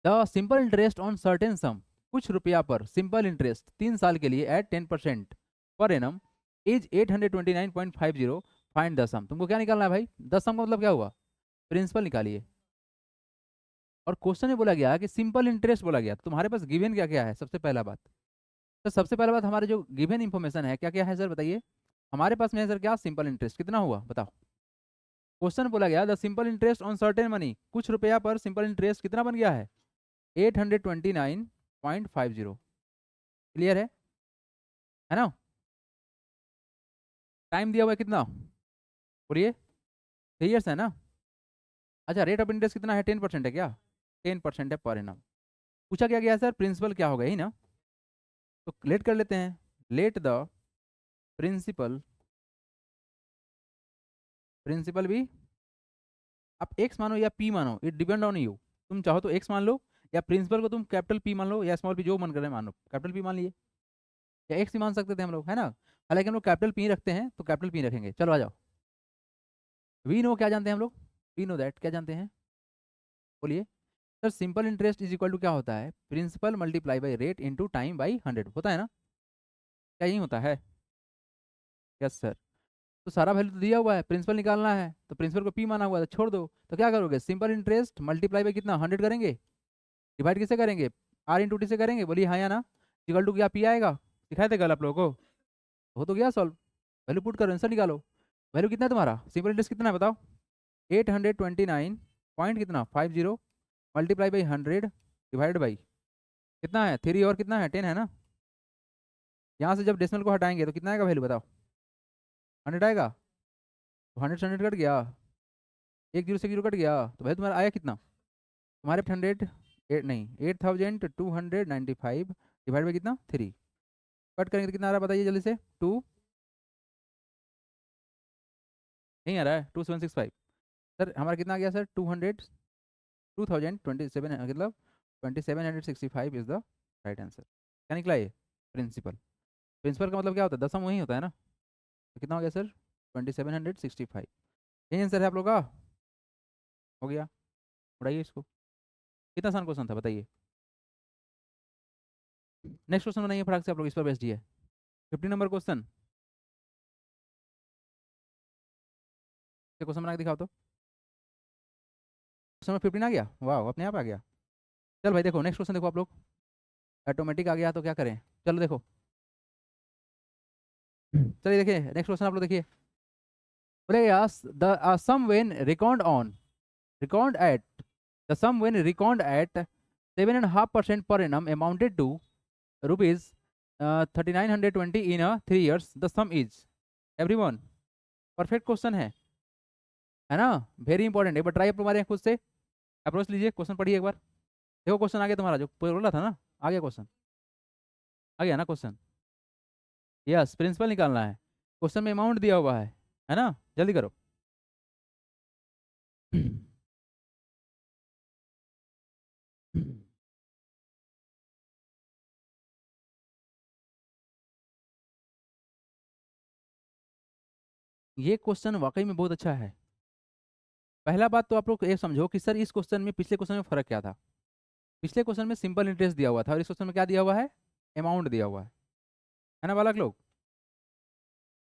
The simple interest on certain सम, कुछ रुपया पर सिंपल इंटरेस्ट 3 साल के लिए at 10% per annum is 829.50। Find the sum. तुमको क्या निकालना है भाई? द सम का मतलब क्या हुआ? प्रिंसिपल निकालिए। और क्वेश्चन में बोला गया कि सिंपल इंटरेस्ट बोला गया, तो तुम्हारे पास गिवन क्या क्या है? सबसे पहला बात, तो सबसे पहला बात हमारे जो गिवन इंफॉर्मेशन है क्या क्या है सर बताइए। हमारे पास में है सर क्या? सिंपल इंटरेस्ट कितना हुआ बताओ। क्वेश्चन बोला गया the simple interest on certain money, कुछ रुपया पर सिंपल इंटरेस्ट कितना बन गया है? 829.50। क्लियर है ना? टाइम दिया हुआ है कितना? बोलिए। 3 ईयर्स है ना? अच्छा, रेट ऑफ इंटरेस्ट कितना है? 10% है क्या? 10% है पर एनम। पूछा क्या गया सर? प्रिंसिपल क्या होगा, यही ना? तो लेट कर लेते हैं। लेट द प्रिंसिपल, प्रिंसिपल भी आप एक्स मानो या पी मानो, इट डिपेंड ऑन यू। तुम चाहो तो एक्स मान लो, या प्रिंसिपल को तुम कैपिटल पी मान लो, या स्मॉल पी, जो मन करे मान लो। कैपिटल पी मान लिए, या एक्स ही मान सकते थे हम लोग, है ना? हालांकि हम लोग कैपिटल पी रखते हैं तो कैपिटल पी रखेंगे। चलो आ जाओ। वी नो क्या जानते हैं हम लोग? वी नो दैट क्या जानते हैं? बोलिए। Sir simple interest is equal to क्या होता है? Principal multiply by rate into time by 100 होता है ना? क्या यही होता है? Yes sir. तो सारा वैल्यू तो दिया हुआ है, प्रिंसिपल निकालना है तो प्रिंसिपल को पी माना हुआ है तो छोड़ दो। तो क्या करोगे? सिंपल इंटरेस्ट मल्टीप्लाई बाई कितना? 100 करेंगे। डिवाइड किससे करेंगे? आर इंटू टी से करेंगे। बोलिए हाँ या ना? इक्वल टू क्या पी आएगा? दिखाए थे कल आप लोगों को? हो तो गया सॉल्व। वैल्यू पुट करो, आंसर निकालो। वैल्यू कितना है तुम्हारा? सिंपल इंटरेस्ट कितना है बताओ? 829 पॉइंट कितना 50 मल्टीप्लाई बाई 100 डिवाइड बाई कितना है? 3 और कितना है? 10 है ना? यहाँ से जब डेसिमल को हटाएंगे तो कितना आएगा वैल्यू बताओ? 100 आएगा। तो 100 से 100 कट गया, एक जीरो से जीरो कट गया, तो भाई तुम्हारा आया कितना? तुम्हारे 100 नहीं 8295 डिवाइड बाई कितना? 3। कट करेंगे तो कितना आ रहा है बताइए जल्दी से? 2 नहीं आ रहा है? 2765। सर हमारा कितना आ गया सर? 2027 मतलब 2765 इज द राइट आंसर। क्या निकला ये? प्रिंसिपल। प्रिंसिपल का मतलब क्या होता है? दसम वही होता है ना? तो कितना हो गया सर? 2765। यही आंसर है आप लोग का। हो गया। उड़ाइए इसको। कितना आसान क्वेश्चन था बताइए। नेक्स्ट क्वेश्चन बनाइए फटाक से आप लोग, इस पर बेस्ड ही है। 50 नंबर क्वेश्चन। क्वेश्चन बना के दिखाओ तो। क्वेश्चन नंबर 15 आ गया, वाह अपने आप आ गया। चल भाई देखो नेक्स्ट क्वेश्चन देखो आप लोग। ऑटोमेटिक आ गया तो क्या करें? चलो देखो। चलिए देखिए नेक्स्ट क्वेश्चन आप लोग देखिए। बोले yes the sum when record on record at the sum when record at 7.5% per annum amounted to rupees 3920 in a 3 years. The sum is, everyone, perfect question है ना? Very important. एक बार try तुम्हारे खुद से अप्रोच लीजिए, question पढ़िए एक बार। देखो क्वेश्चन आ गया तुम्हारा, जो बोला था ना, आ गया क्वेश्चन। आ गया ना क्वेश्चन? यस, प्रिंसिपल निकालना है। क्वेश्चन में अमाउंट दिया हुआ है ना? जल्दी करो। ये क्वेश्चन वाकई में बहुत अच्छा है। पहला बात तो आप लोग ये समझो कि सर इस क्वेश्चन में पिछले क्वेश्चन में फर्क क्या था। पिछले क्वेश्चन में सिंपल इंटरेस्ट दिया हुआ था और इस क्वेश्चन में क्या दिया हुआ है? अमाउंट दिया हुआ है ना बालक लोग?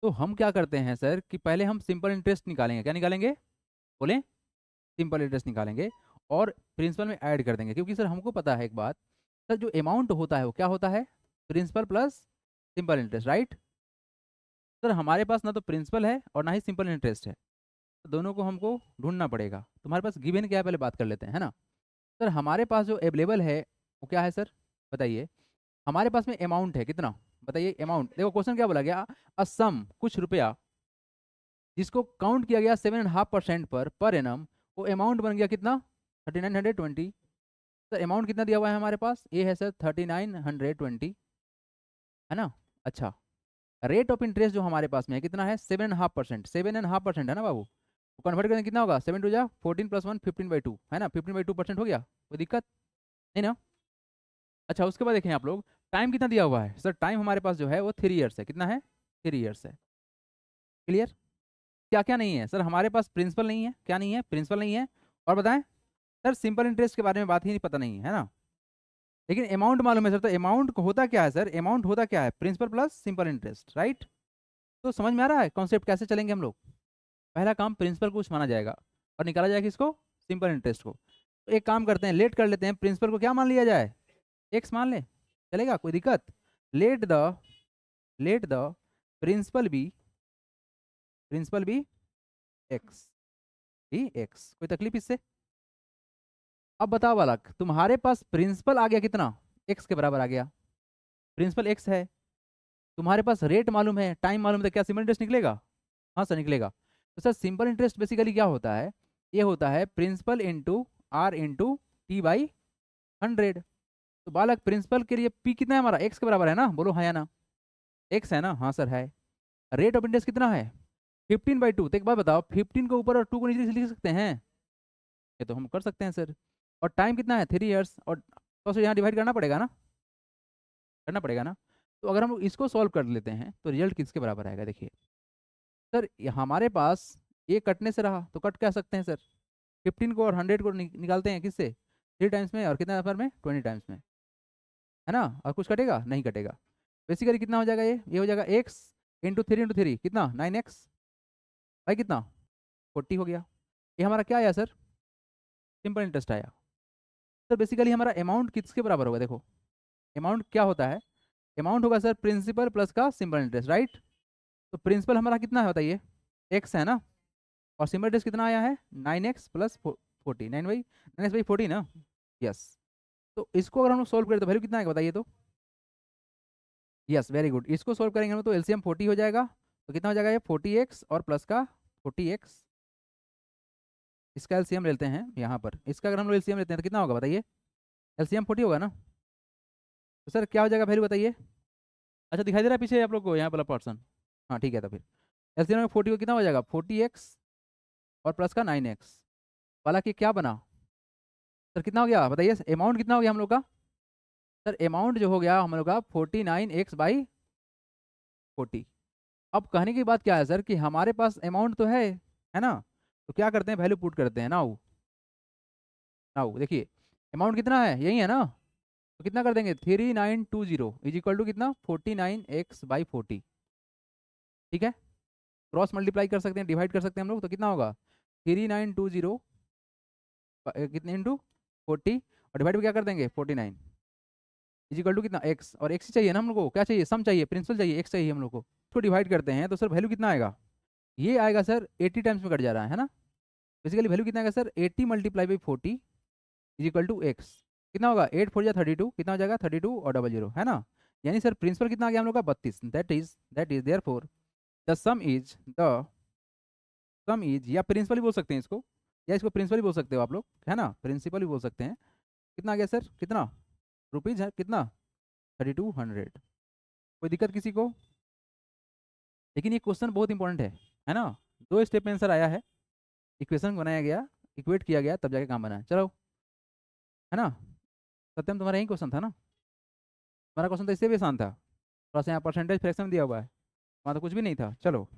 तो हम क्या करते हैं सर कि पहले हम सिंपल इंटरेस्ट निकालेंगे। क्या निकालेंगे? बोले। सिंपल इंटरेस्ट निकालेंगे और प्रिंसिपल में ऐड कर देंगे, क्योंकि सर हमको पता है एक बात, सर जो अमाउंट होता है वो क्या होता है? Principal plus simple interest, right? Sir हमारे पास ना तो प्रिंसिपल है और ना ही सिंपल इंटरेस्ट है, तो दोनों को हमको ढूंढना पड़ेगा। तुम्हारे पास गिवन क्या है पहले बात कर लेते हैं, है ना? सर हमारे पास जो अवेलेबल है वो क्या है सर बताइए? हमारे पास में अमाउंट है कितना? बताइए अमाउंट। देखो क्वेश्चन क्या बोला गया? असम, कुछ रुपया जिसको काउंट किया गया 7.5% पर एनम, वो अमाउंट बन गया कितना? 3920। सर अमाउंट कितना दिया हुआ है हमारे पास? ये है सर 3920, है ना? अच्छा, रेट ऑफ इंटरेस्ट जो हमारे पास में है कितना है? 7.5%। 7.5% है ना बाबू? तो कन्वर्ट करें कितना होगा? 7 टू जा 14 प्लस 1 15/2, है ना? 15/2% हो गया, कोई दिक्कत नहीं ना? अच्छा उसके बाद देखें आप लोग, टाइम कितना दिया हुआ है? सर टाइम हमारे पास जो है वो 3 ईयर्स है। कितना है? 3 ईयर्स है। क्लियर? क्या क्या नहीं है सर? हमारे पास प्रिंसिपल नहीं है। क्या नहीं है? प्रिंसिपल नहीं है। और बताएं, सर सिंपल इंटरेस्ट के बारे में बात ही नहीं, पता नहीं है ना, लेकिन अमाउंट मालूम है सर। तो अमाउंट को होता क्या है सर, अमाउंट होता क्या है, principal plus simple interest, right. तो समझ में आ रहा है कॉन्सेप्ट कैसे चलेंगे हम लोग। पहला काम प्रिंसिपल को कुछ माना जाएगा और निकाला जाएगा किसको, सिंपल इंटरेस्ट को। तो एक काम करते हैं, लेट कर लेते हैं, प्रिंसिपल को क्या मान लिया जाए, एक्स मान ले, चलेगा, कोई दिक्कत। Let the principal be x, भी एक्स, कोई तकलीफ इससे। अब बताओ बालक, तुम्हारे पास प्रिंसिपल आ गया कितना, एक्स के बराबर आ गया, प्रिंसिपल एक्स है, तुम्हारे पास रेट मालूम है, टाइम मालूम है, तो क्या सिंपल इंटरेस्ट निकलेगा। हाँ सर निकलेगा। तो सर सिंपल इंटरेस्ट बेसिकली क्या होता है, ये होता है principal into R into T by 100। तो बालक प्रिंसिपल के लिए पी कितना है हमारा, एक्स के बराबर है ना, बोलो हाँ या ना, एक्स है ना, हाँ सर है। रेट ऑफ इंटरेस्ट कितना है 15/2। तो एक बात बताओ, 15 को ऊपर और 2 को नीचे से लिख सकते हैं, ये तो हम कर सकते हैं सर। और टाइम कितना है 3 ईयर्स, और तो से यहाँ डिवाइड करना पड़ेगा ना, करना पड़ेगा ना। तो अगर हम लोग इसको सॉल्व कर लेते हैं तो रिजल्ट किसके बराबर आएगा, देखिए सर, हमारे पास ये कटने से रहा तो कट क्या सकते हैं सर, 15 को और 100 को निकालते हैं किससे, 3 टाइम्स में, और कितना नंबर में 20 टाइम्स में, है ना, और कुछ कटेगा नहीं कटेगा। बेसिकली कितना हो जाएगा, ये हो जाएगा एक्स इंटू थ्री कितना 9x, भाई कितना 40 हो गया। ये हमारा क्या आया सर, सिंपल इंटरेस्ट आया। सर बेसिकली हमारा अमाउंट किसके बराबर होगा, देखो अमाउंट क्या होता है, अमाउंट होगा सर प्रिंसिपल प्लस का सिंपल इंटरेस्ट, राइट। तो प्रिंसिपल हमारा कितना है बताइए, एक्स है ना, और सिंपल इंटरेस्ट कितना आया है 9x प्लस 40, 9x/40 ना, यस। तो इसको अगर हम लोग सोल्व करें तो वैल्यू कितना आएगा बताइए तो, यस वेरी गुड, इसको सोल्व करेंगे हम तो एलसीएम 40 हो जाएगा। तो कितना हो जाएगा ये 40x और प्लस का 40x, इसका एलसीएम लेते हैं यहाँ पर, इसका अगर हम लोग एलसीएम लेते हैं तो कितना होगा बताइए, एलसीएम 40 होगा ना। तो सर क्या हो जाएगा वैल्यू बताइए, अच्छा दिखाई दे रहा है पीछे आप लोग को यहाँ वाला पर्सन, हाँ ठीक है। तो फिर एलसीएम में 40 को कितना हो जाएगा 40x और प्लस का 9x, हालांकि क्या बना सर, कितना हो गया बताइए, अमाउंट कितना हो गया हम लोग का, सर अमाउंट जो हो गया हम लोग का 49x/40। अब कहने की बात क्या है सर कि हमारे पास अमाउंट तो है ना, तो क्या करते हैं वैल्यू पुट करते हैं, नाउ नाउ देखिए अमाउंट कितना है यही है ना, तो कितना कर देंगे 3920 इज इक्वल टू कितना 49x/40, ठीक है। क्रॉस मल्टीप्लाई कर सकते हैं, डिवाइड कर सकते हैं हम लोग, तो कितना होगा 3920 कितने इंटू 40, और डिवाइड में क्या कर देंगे 49 इज इक्वल टू कितना एक्स, और एक्स ही चाहिए ना हम लोग को, क्या चाहिए सम चाहिए, प्रिंसिपल चाहिए, एक्स चाहिए हम लोग को। तो डिवाइड करते हैं तो सर वैल्यू कितना आएगा, ये आएगा सर 80 टाइम्स में कट जा रहा है ना। बेसिकली वैल्यू कितना आएगा sir 80 × 40 is equal to x, कितना होगा 8×4 = 32, कितना हो जाएगा 32 और 00 है ना। यानी सर प्रिंसिपल कितना आ गया हम लोग का 32, that is therefore the some is या प्रिंसिपल ही बोल सकते हैं इसको, या इसको प्रिंसिपल ही बोल सकते हो आप लोग, है ना, प्रिंसिपल ही बोल सकते हैं। कितना आ गया सर, कितना रुपीज है, कितना 3200, कोई दिक्कत किसी को। लेकिन ये क्वेश्चन बहुत इंपॉर्टेंट है ना, 2 स्टेप में आंसर आया है, इक्वेशन बनाया गया, इक्वेट किया गया, तब जाके काम बना है, चलो, है ना। सत्यम तुम्हारा यही क्वेश्चन था ना, हमारा क्वेश्चन तो इससे भी आसान था, थोड़ा सा यहाँ परसेंटेज फ्रैक्शन दिया हुआ है, वहाँ तो कुछ भी नहीं था। चलो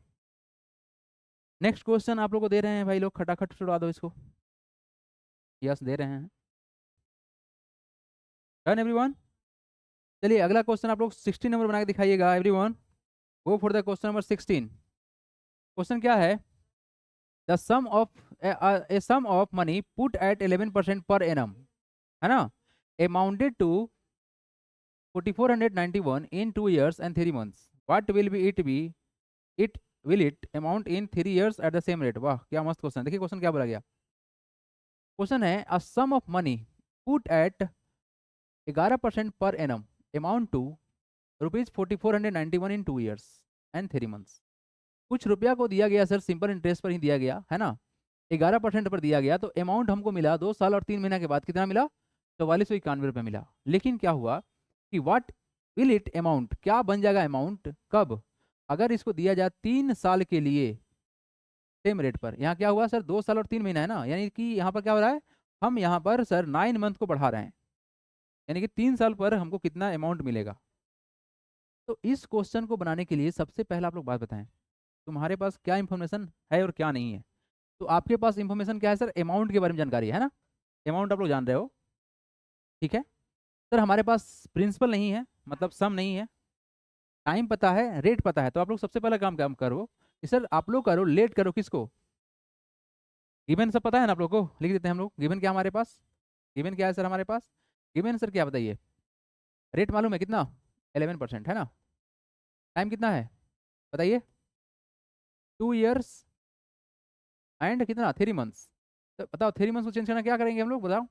नेक्स्ट क्वेश्चन आप लोग को दे रहे हैं भाई लोग, खटाखट छुड़वा दो इसको, यस दे रहे हैं, डन एवरीवन। चलिए अगला क्वेश्चन आप लोग 16 नंबर बना के दिखाइएगा everyone, go for the question number 16। Question क्या है, the sum of a sum of money put at 11% per annum, है ना, amounted to 4491 in 2 years and 3 months, what will it amount in 3 years at the same rate। वाह क्या मस्त question, देखिए question क्या बोला गया, क्वेश्चन है a sum of money put at 11% per annum amount to ₹4491 in 2 years and 3 months। कुछ रुपया को दिया गया सर, सिंपल इंटरेस्ट पर ही दिया गया है ना, 11% पर दिया गया, तो अमाउंट हमको मिला 2 साल और 3 महीना के बाद कितना मिला 4491 मिला। लेकिन क्या हुआ कि व्हाट विल इट अमाउंट, क्या बन जाएगा अमाउंट, कब, अगर इसको दिया जाए 3 साल के लिए सेम रेट पर। यहाँ क्या हुआ सर 2 साल और 3 महीना है ना, यानी कि यहाँ पर क्या हो रहा है, हम यहाँ पर सर 9 मंथ को बढ़ा रहे हैं, यानी कि 3 साल पर हमको कितना अमाउंट मिलेगा। तो इस क्वेश्चन को बनाने के लिए सबसे पहला आप लोग बात बताएं, तुम्हारे पास क्या इंफॉर्मेशन है और क्या नहीं है। तो आपके पास इंफॉर्मेशन क्या है सर, अमाउंट के बारे में जानकारी है ना, अमाउंट आप लोग जान रहे हो, ठीक है। सर हमारे पास प्रिंसिपल नहीं है, मतलब सम नहीं है, टाइम पता है, रेट पता है, तो आप लोग सबसे पहला काम काम करो कि सर आप लोग करो लेट करो किसको, गिवन सब पता है ना आप लोग को, लिख देते हैं हम लोग। गिवन क्या हमारे पास, गिवन क्या है सर हमारे पास, गिवन सर क्या बताइए, रेट मालूम है कितना, 11% है ना, टाइम कितना है बताइए, 2 years एंड कितना 3 months। तो बताओ 3 months को चेंज करना क्या करेंगे हम लोग बताओ,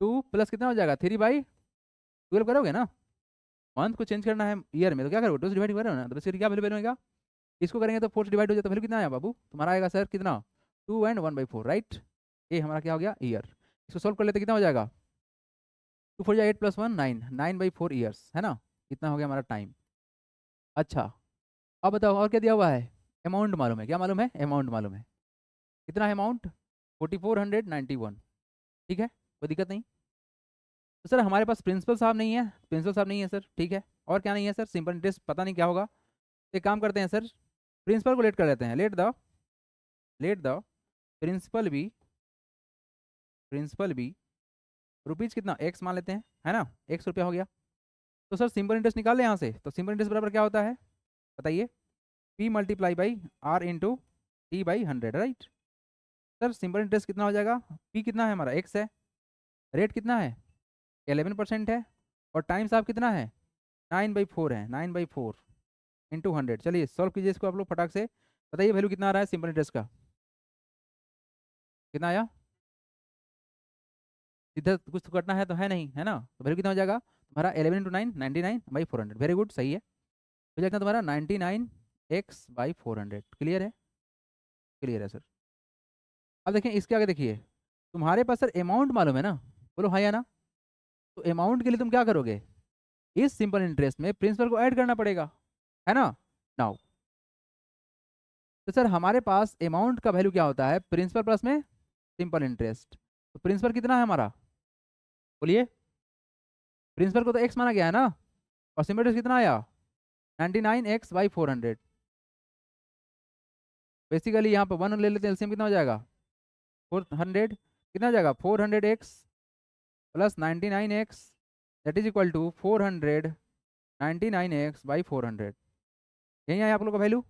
2 + कितना हो जाएगा 3/12 करोगे ना, मंथ को चेंज करना है ईयर में तो क्या करोगे 2 से डिवाइड करो ना, तो बेसिकली क्या वैल्यू बनेगा, इसको करेंगे तो 4 से डिवाइड हो जाता है, वैल्यू कितना आया बाबू तुम्हारा आएगा सर कितना 2 and 1/4 राइट, ये हमारा क्या हो गया ईयर। इसको सोल्व कर लेते कितना हो जाएगा, 2 4 8 + 1 9, 9/4 ईयर्स है ना, इतना हो गया हमारा टाइम। अच्छा अब बताओ और क्या दिया हुआ है, अमाउंट मालूम है, क्या मालूम है अमाउंट मालूम है, कितना है अमाउंट 4491, ठीक है कोई दिक्कत नहीं। तो सर हमारे पास प्रिंसिपल साहब नहीं है, प्रिंसिपल साहब नहीं है सर, ठीक है, और क्या नहीं है सर, सिंपल इंटरेस्ट पता नहीं क्या होगा, एक काम करते हैं सर, प्रिंसिपल को लेट कर लेते हैं, लेट द प्रिंसिपल भी, रुपीज कितना एक्स मान लेते हैं है ना, ₹100 हो गया। तो सर सिंपल इंटरेस्ट निकाल लें यहाँ से, तो सिंपल इंटरेस्ट बराबर क्या होता है बताइए, P × right. Sir simple interest कितना हो जाएगा, P कितना है हमारा एक्स है, रेट कितना है 11% है, और टाइम साहब कितना है 9/4 है, 9/4 इंटू 100। चलिए सॉल्व कीजिए इसको आप लोग फटाक से, बताइए वैल्यू कितना आ रहा है सिंपल इंटरेस्ट का, कितना आया, इधर कुछ तो करना है तो है नहीं है ना, तो वैल्यू कितना हो जाएगा तुम्हारा 11 × 9 99/400, वेरी गुड सही है, हो जाएगा तुम्हारा 99x/400, क्लियर है, क्लियर है सर। अब देखिए इसके आगे देखिए, तुम्हारे पास सर अमाउंट मालूम है ना, बोलो हाँ या ना, तो अमाउंट के लिए तुम क्या करोगे, इस सिंपल इंटरेस्ट में प्रिंसिपल को ऐड करना पड़ेगा है ना। नाउ तो सर हमारे पास अमाउंट का वैल्यू क्या होता है, प्रिंसिपल प्लस में सिंपल इंटरेस्ट, तो प्रिंसिपल कितना है हमारा बोलिए, प्रिंसिपल को तो एक्स माना गया है ना, और सिंपल इंटरेस्ट कितना आया 99x/400, बेसिकली यहाँ पे 1 ले लेते हैं, एलसीएम कितना हो जाएगा 400, कितना हो जाएगा 400x + 99x, that is equal to 499x/400, यही आया आप लोग का वैल्यू।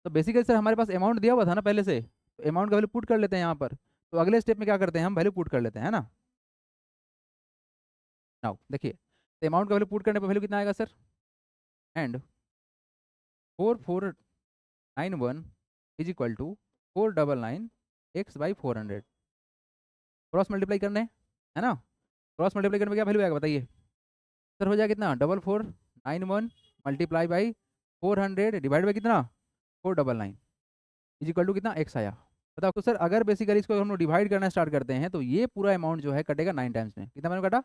तो बेसिकली सर हमारे पास अमाउंट दिया हुआ था ना पहले से, तो अमाउंट का वैल्यू पुट कर लेते हैं यहाँ पर, तो अगले स्टेप में क्या करते हैं हम वैल्यू पुट कर लेते हैं है ना। नाउ देखिए तो अमाउंट का वैल्यू पुट करने पर वैल्यू कितना आएगा sir, and 4491 is equal to 499x/400, cross multiply करने है ना, क्रॉस मल्टीप्लाई करने में क्या वैल्यू आएगा बताइए सर, हो जाएगा कितना 4491 × 400 डिवाइड बाई कितना 499 इज इक्वल टू कितना एक्स आया। बताओ तो सर अगर बेसिकली इसको हम लोग डिवाइड करना स्टार्ट करते हैं तो ये पूरा अमाउंट जो है कटेगा 9 टाइम्स में, कितना मैंने कटा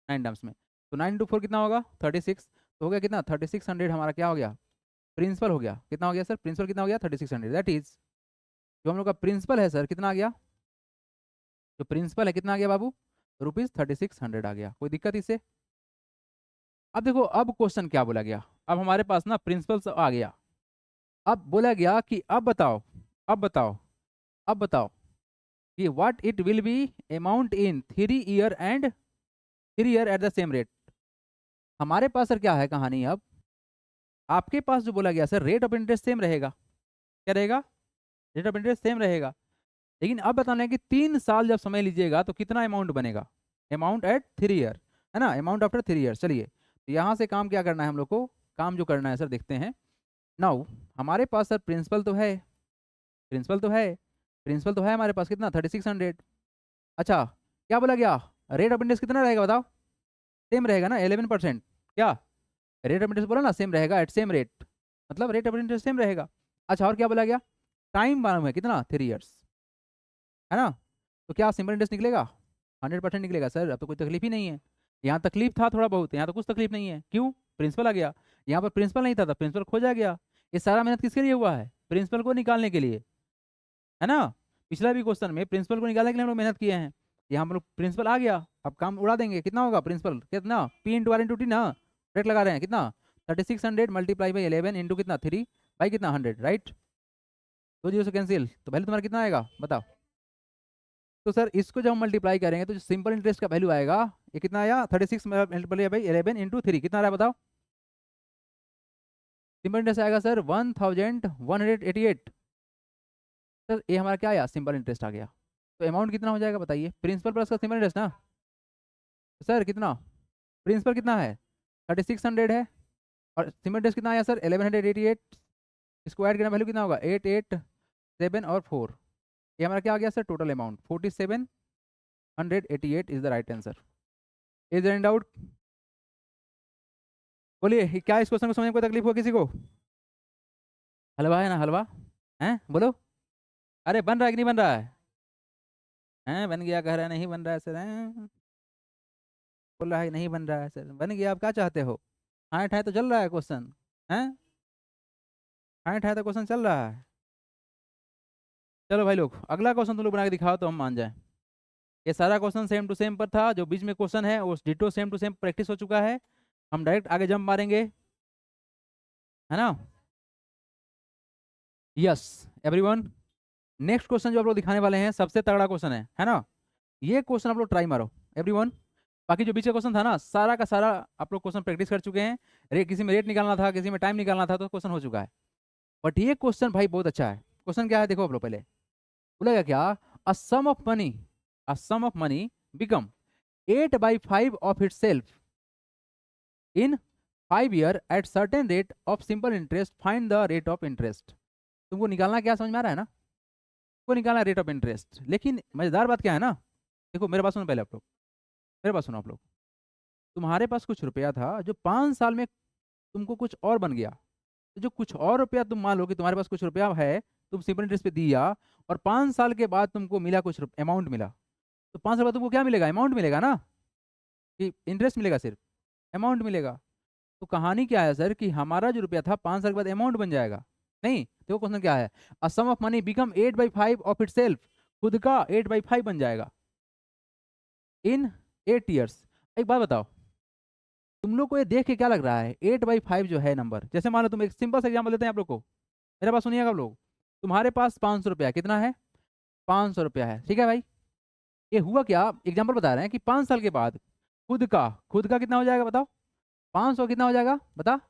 9 टाइम्स में, तो 9 × 4 कितना होगा 36, तो हो गया कितना 3600 हमारा क्या हो गया प्रिंसिपल हो गया, कितना हो गया सर प्रिंसिपल कितना हो गया 3600, दैट इज जो हम लोग का प्रिंसिपल है सर कितना आ गया, जो प्रिंसिपल है कितना आ गया बाबू ₹3600 आ गया, कोई दिक्कत इससे। अब देखो अब क्वेश्चन क्या बोला गया, अब हमारे पास ना प्रिंसिपल आ गया, अब बोला गया कि अब बताओ, अब बताओ, अब बताओ कि what it will be amount in 3 year and 3 year at the same rate. हमारे पास सर क्या है कहानी, अब आपके पास जो बोला गया sir rate of interest same रहेगा, क्या रहेगा रेट ऑफ इंटरेस्ट सेम रहेगा, लेकिन अब बताना है कि 3 साल जब समय लीजिएगा तो कितना अमाउंट बनेगा, अमाउंट एट 3 year है ना, अमाउंट आफ्टर 3 years। चलिए तो यहाँ से काम क्या करना है हम लोग को, काम जो करना है सर देखते हैं। नाउ हमारे पास सर प्रिंसिपल तो है, प्रिंसिपल तो है, प्रिंसिपल तो है हमारे पास कितना 3600। अच्छा क्या बोला गया, रेट ऑफ इंटरेस्ट कितना रहेगा बताओ, सेम रहेगा ना 11%, क्या रेट ऑफ इंटरेस्ट बोला ना सेम रहेगा एट सेम रेट, मतलब रेट ऑफ इंटरेस्ट सेम रहेगा। अच्छा और क्या बोला गया, टाइम मालूम है कितना 3 years है ना, तो क्या सिंपल इंटरेस्ट निकलेगा 100% निकलेगा सर, अब तो कोई तकलीफ ही नहीं है, यहाँ तकलीफ था थोड़ा बहुत, यहाँ तो कुछ तकलीफ नहीं है, क्यों प्रिंसिपल आ गया, यहाँ पर प्रिंसिपल नहीं था तो प्रिंसिपल खोजा गया, ये सारा मेहनत किसके लिए हुआ है प्रिंसिपल को निकालने के लिए है ना, पिछला भी क्वेश्चन में प्रिंसिपल को निकालने के लिए हम लोग मेहनत किए हैं, यहाँ हम लोग प्रिंसिपल आ गया, अब काम उड़ा देंगे, कितना होगा प्रिंसिपल कितना P × R × T ना, रेट लगा रहे हैं कितना 3600 × 11 इंटू कितना 3 बाई कितना 100 राइट, 2 0 से कैंसिल, तो वैल्यू तुम्हारा कितना आएगा बताओ तो सर इसको जब हम मल्टीप्लाई करेंगे तो जो सिंपल इंटरेस्ट का वैल्यू आएगा, ये कितना आया 36 मल्टीप्लाई बाई 11 इंटू 3 कितना आ रहा है बताओ। सिंपल इंटरेस्ट आएगा सर 1188। सर ये हमारा क्या आया, सिंपल इंटरेस्ट आ गया। तो अमाउंट कितना हो जाएगा बताइए, प्रिंसिपल प्लस का सिंपल इंटरेस्ट ना। सर कितना, प्रिंसिपल कितना है 3600 है, और सिंपल इंटरेस्ट कितना आया सर 1188। इसको ऐड करना वैल्यू कितना होगा 887 और 4। ये हमारा क्या आ गया sir total amount 4788 is the right answer. Is there any doubt? बोलिए क्या इस क्वेश्चन को समझने में कोई तकलीफ हो किसी को? हलवा है ना, हलवा है बोलो। अरे बन रहा है कि नहीं बन रहा है? हैं बन गया कह रहा है, नहीं बन रहा है सर, हैं बोल रहा है नहीं बन रहा है सर, बन गया। आप क्या चाहते हो? हाँ है तो चल रहा है क्वेश्चन, हैं हाँ है तो क्वेश्चन चल रहा है। चलो भाई लोग अगला क्वेश्चन तुम लोग बना के दिखाओ तो हम मान जाए। ये सारा क्वेश्चन सेम टू सेम पर था, जो बीच में क्वेश्चन है वो ditto same to same practice हो चुका है। हम डायरेक्ट आगे जंप मारेंगे, है ना। यस एवरीवन, नेक्स्ट क्वेश्चन जो आप लोग दिखाने वाले हैं सबसे तगड़ा क्वेश्चन है ना। ये क्वेश्चन आप लोग ट्राई मारो एवरीवन। बाकी जो बीच का क्वेश्चन था ना सारा का सारा आप लोग क्वेश्चन प्रैक्टिस कर चुके हैं। किसी में रेट निकालना था, किसी में टाइम निकालना था, तो क्वेश्चन हो चुका है। बट ये क्वेश्चन भाई बहुत अच्छा है। क्वेश्चन क्या है देखो आप लोग पहले, बोलेगा क्या, a sum of money, a sum of money become 8/5 of itself in 5 year at certain rate of simple interest, find the rate of interest. तुमको निकालना क्या समझ में आ रहा है ना, तुमको निकालना रेट ऑफ इंटरेस्ट। लेकिन मजेदार बात क्या है ना, देखो मेरे पास सुनो पहले आप लोग, मेरे पास सुनो आप लोग। तुम्हारे पास कुछ रुपया था जो 5 साल में तुमको कुछ और बन गया। तो जो कुछ और रुपया तुम मान लो कि तुम्हारे पास कुछ रुपया है, तुम सिंपल इंटरेस्ट पे दिया, और 5 साल के बाद तुमको मिला कुछ अमाउंट मिला। तो 5 साल बाद तुमको क्या मिलेगा, अमाउंट मिलेगा ना, कि इंटरेस्ट मिलेगा, सिर्फ अमाउंट मिलेगा। तो कहानी क्या है सर कि हमारा जो रुपया था 5 साल के बाद अमाउंट बन जाएगा। नहीं देखो क्वेश्चन क्या है, a sum of money become 8/5 of itself, खुद का 8/5 बन जाएगा इन 8 years। एक बात बताओ, तुम लोग को ये देख के क्या लग रहा है 8/5 जो है नंबर, जैसे मान लो तुम एक सिंपल सा एग्जाम्पल देते हैं आप लोग को, मेरे पास सुनिएगा आप लोग। तुम्हारे पास 500 रुपया, कितना है 500 रुपया है, ठीक है भाई। ये हुआ क्या, एग्जाम्पल बता रहे हैं कि 5 साल के बाद खुद का कितना हो जाएगा बताओ, 500 कितना हो जाएगा बता,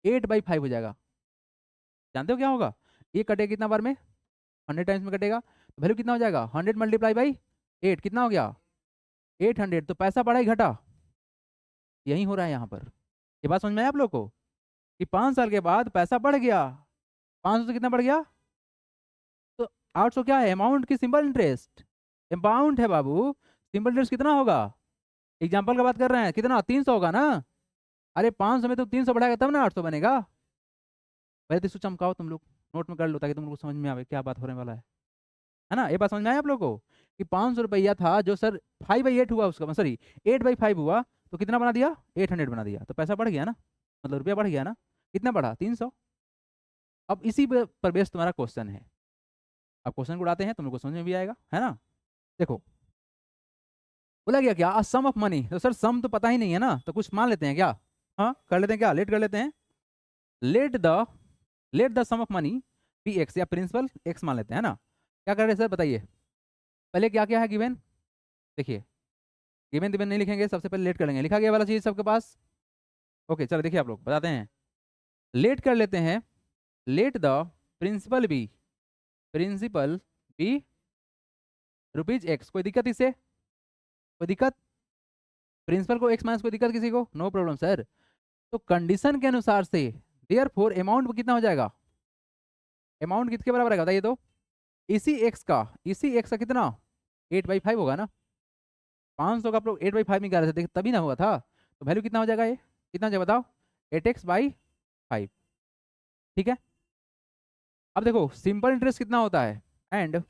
8/5 हो जाएगा। जानते हो क्या होगा, ये कटेगा कितना बार में, 100 टाइम्स में कटेगा, तो वैल्यू कितना हो जाएगा 100 × 8 कितना हो गया 800। तो पैसा बढ़ा ही घटा, यही हो रहा है यहाँ पर। ये बात समझ में आया आप लोग को कि 5 साल के बाद पैसा बढ़ गया, 500 से कितना बढ़ गया, तो 800 क्या है अमाउंट की सिंपल इंटरेस्ट, अमाउंट है बाबू। सिंपल इंटरेस्ट कितना होगा, एग्जाम्पल का बात कर रहे हैं, कितना 300 होगा ना। अरे 500 में तो 300 बढ़ाएगा तब ना 800 बनेगा। पहले तो इसको चमकाओ तुम लोग, नोट में कर लो ताकि तुम लोग को समझ में आवे क्या बात होने वाला है ना। ये बात समझ में आया आप लोग को कि 500 रुपया था जो सर 5/8 हुआ, उसका सॉरी 8/5 हुआ, तो कितना बना दिया 800 बना दिया, तो पैसा बढ़ गया ना, मतलब रुपया बढ़ गया ना, कितना बढ़ा 300। अब इसी पर बेस तुम्हारा क्वेश्चन है। अब क्वेश्चन को उड़ाते हैं, तुम लोग को समझ में भी आएगा, है ना। देखो बोला गया क्या, सम ऑफ मनी, तो सर सम तो पता ही नहीं है ना, तो कुछ मान लेते हैं क्या, हाँ कर लेते हैं क्या, लेट कर लेते हैं। Let the let the sum of money be x, या प्रिंसिपल एक्स मान लेते हैं ना। क्या कर रहे हैं सर बताइए, पहले क्या क्या है गिवन, देखिए गिवन दिवन नहीं लिखेंगे, सबसे पहले लेट कर लेंगे, लिखा गया वाला चीज सबके पास। ओके चलो देखिए आप लोग बताते हैं, लेट कर लेते हैं। Let the principal be, principal be rupees x, कोई दिक्कत इससे, कोई दिक्कत, प्रिंसिपल को एक्स माइनस, कोई दिक्कत किसी को, नो प्रॉब्लम सर। तो कंडीशन के अनुसार से देयरफॉर अमाउंट कितना हो जाएगा, अमाउंट किसके बराबर आएगा बताइए तो, इसी एक्स का कितना 8/5 होगा ना। 500 का आप लोग 8/5 निकाल रहे थे तभी ना हुआ था, तो वैल्यू कितना हो जाएगा, ये कितना हो जाएगा बताओ 8x/5, ठीक है। अब देखो सिंपल इंटरेस्ट कितना होता है, एंड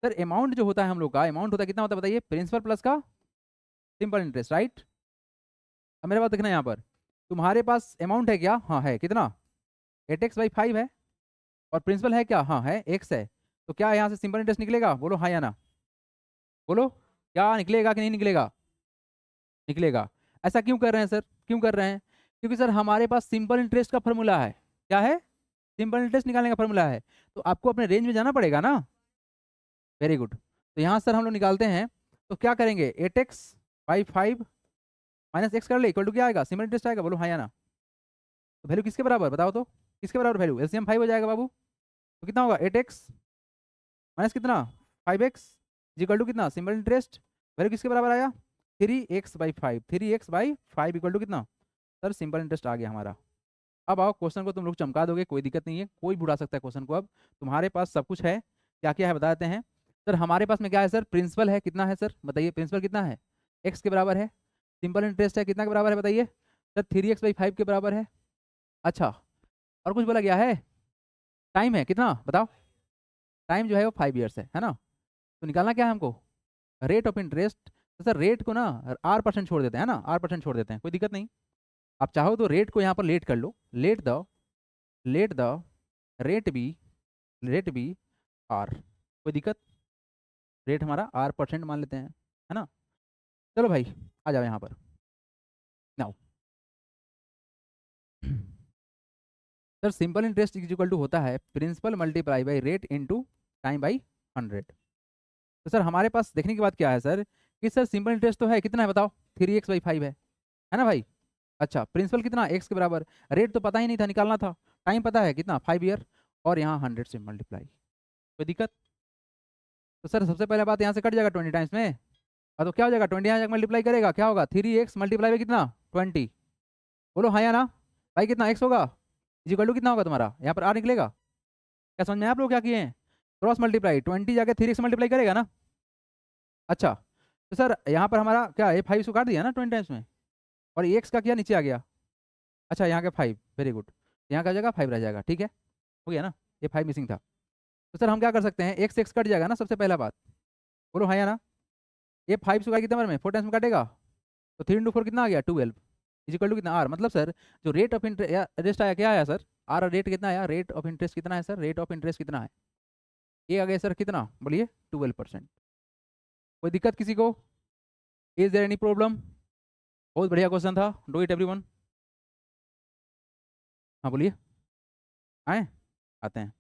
सर अमाउंट जो होता है हम लोग का, अमाउंट होता है कितना होता है बताइए, प्रिंसिपल प्लस का सिंपल इंटरेस्ट, राइट। अब मेरे पास देखना यहाँ पर, तुम्हारे पास अमाउंट है क्या, हाँ है, कितना 8x/5 है, और प्रिंसिपल है क्या, हाँ है x है। तो क्या यहाँ से सिंपल इंटरेस्ट निकलेगा, बोलो हाँ या ना, बोलो क्या निकलेगा कि नहीं निकलेगा, निकलेगा। ऐसा क्यों कर रहे हैं सर, क्यों कर रहे हैं, क्योंकि सर हमारे पास सिंपल इंटरेस्ट का फॉर्मूला है, क्या है, सिंपल इंटरेस्ट निकालने का फॉर्मूला है। तो आपको अपने रेंज में जाना पड़ेगा ना, वेरी गुड। तो यहाँ सर हम लोग निकालते हैं, तो क्या करेंगे 8x/5 माइनस एक्स कर ले, इक्वल टू क्या आएगा, सिंपल इंटरेस्ट आएगा, बोलो हाँ या ना। तो वैल्यू किसके बराबर बताओ तो, किसके बराबर वैल्यू, एलसीएम 5 हो जाएगा बाबू। तो कितना होगा 8x माइनस कितना 5x इक्वल टू कितना सिंपल इंटरेस्ट, वैल्यू किसके बराबर आया 3x/5, 3x/5 इक्वल टू कितना सर सिंपल इंटरेस्ट आ गया हमारा। अब आओ क्वेश्चन को तुम लोग चमका दोगे, कोई दिक्कत नहीं है, कोई बुला सकता है क्वेश्चन को। अब तुम्हारे पास सब कुछ है, क्या क्या है बता देते हैं। सर हमारे पास में क्या है सर, प्रिंसिपल है, कितना है सर बताइए, प्रिंसिपल कितना है एक्स के बराबर है, सिंपल इंटरेस्ट है कितना के बराबर है बताइए सर 3x/5 के बराबर है। अच्छा और कुछ बोला गया है, टाइम है कितना बताओ, टाइम जो है वो 5 ईयर्स है ना। तो निकालना क्या है हमको, रेट ऑफ इंटरेस्ट। तो सर रेट को ना R% छोड़ देते हैं ना, R% छोड़ देते हैं, कोई दिक्कत नहीं। आप चाहो तो रेट को यहाँ पर लेट कर लो, let the rate be r, कोई दिक्कत, रेट हमारा R% मान लेते हैं, है ना। चलो भाई आ जाओ यहाँ पर now. Sir simple interest is equal to होता है principal multiply by rate into time by 100। तो सर हमारे पास देखने के बाद क्या है सर कि सर सिंपल इंटरेस्ट तो है कितना है बताओ 3x/5 है ना भाई। अच्छा प्रिंसिपल कितना एक्स के बराबर, रेट तो पता ही नहीं था निकालना था, टाइम पता है कितना 5 ईयर, और यहाँ 100 से मल्टीप्लाई, कोई दिक्कत। तो सर सबसे पहले बात यहाँ से कट जाएगा 20 टाइम्स में, और तो क्या हो जाएगा 20 यहाँ मल्टीप्लाई करेगा क्या होगा 3x मल्टीप्लाई में कितना 20, बोलो हाँ या ना भाई, कितना x होगा इक्वल टू कितना होगा तुम्हारा यहाँ पर r निकलेगा। क्या समझ में आया आप लोग क्या किए हैं, क्रॉस मल्टीप्लाई 20 जाके 3x मल्टीप्लाई करेगा ना। अच्छा तो सर यहाँ पर हमारा क्या ये 5 को काट दिया ना 20 टाइम्स में, और एक्स का क्या नीचे आ गया, अच्छा यहाँ का 5, वेरी गुड, यहाँ का जगह 5 रह जाएगा, ठीक है हो गया ना, ये 5 मिसिंग था। तो सर हम क्या कर सकते हैं x कट जाएगा ना सबसे पहला बात, बोलो हाँ या ना। ये 5 से कितने बार में 4 टाइम्स में काटेगा, तो 3 × 4 कितना आ गया 12 इज इक्वल टू कितना आर, मतलब सर जो रेट ऑफ इंटरेस्ट आया क्या आया सर, आर रेट कितना आया, रेट ऑफ इंटरेस्ट कितना है सर, रेट ऑफ इंटरेस्ट कितना है, ये आ गया सर कितना बोलिए 12%। कोई दिक्कत किसी को, इज देयर एनी प्रॉब्लम, बहुत बढ़िया क्वेश्चन था, डू इट एवरीवन। हाँ बोलिए, आए आते हैं।